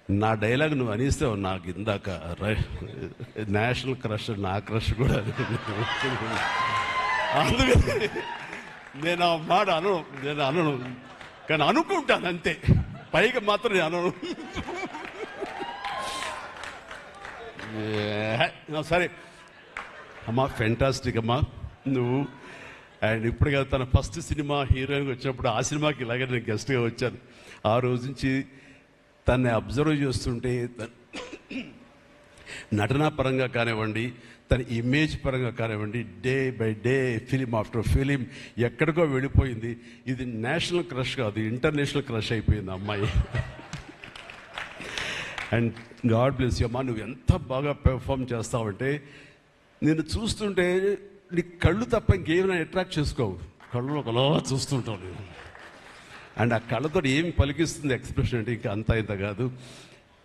నా డైలాగ్ నువ్వు అనిస్తావు నాకు ఇందాక నేషనల్ క్రష్, నా క్రష్ కూడా అందుకని నేను ఆ మాట అనను కానీ అనుకుంటాను అంతే, పైకి మాత్రం నేను అనను. సరే అమ్మా, ఫెంటాస్టిక్ అమ్మా నువ్వు. అండ్ ఇప్పుడు కదా తన ఫస్ట్ సినిమా హీరోయిన్గా వచ్చినప్పుడు ఆ సినిమాకి ఇలాగే నేను గెస్ట్గా వచ్చాను. ఆ రోజు నుంచి తన్ని అబ్జర్వ్ చేస్తుంటే నటనా పరంగా కానివ్వండి, తన ఇమేజ్ పరంగా కానివ్వండి, day by day film after film ఎక్కడికో వెళ్ళిపోయింది. ఇది నేషనల్ క్రష్ కాదు, ఇంటర్నేషనల్ క్రష్ అయిపోయింది అమ్మాయి. అండ్ గాడ్ బ్లెస్ యూ అమ్మా, నువ్వు ఎంత బాగా పెర్ఫామ్ చేస్తావంటే నేను చూస్తుంటే నీ కళ్ళు తప్ప ఇంకేమైనా అట్రాక్ట్ చేసుకోవు, కళ్ళు ఒకలా చూస్తుంటావు నేను. అండ్ ఆ కళ్ళతో ఏం పలికిస్తుంది ఎక్స్ప్రెషన్ అంటే ఇంకా అంత ఇంత కాదు.